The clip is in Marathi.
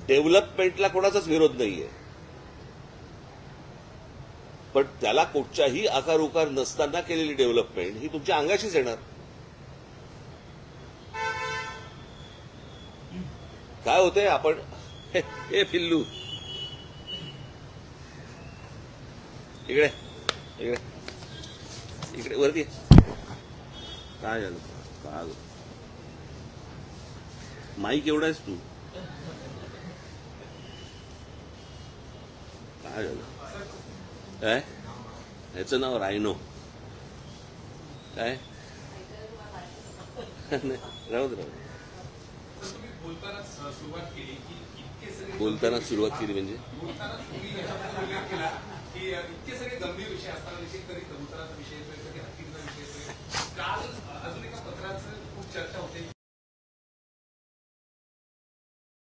डेव्हलपमेंटला कोणाचाच विरोध नाहीये, पण त्याला कुठच्याही आकार उकार नसताना केलेली डेव्हलपमेंट ही तुमच्या अंगाशीच येणार. काय होतंय आपण हे पिल्लू इकडे इकडे इकडे वरती काय झालं काय माईक एवढा आहेस तू काय झालं काय ह्याचं नाव रायनो काय राहू दे बोलताना सुरुवात केली म्हणजे इतके सगळे गंभीर विषय असताना तरी कबुतराचा विषय काल अजून एका पत्राचं खूप चर्चा होते.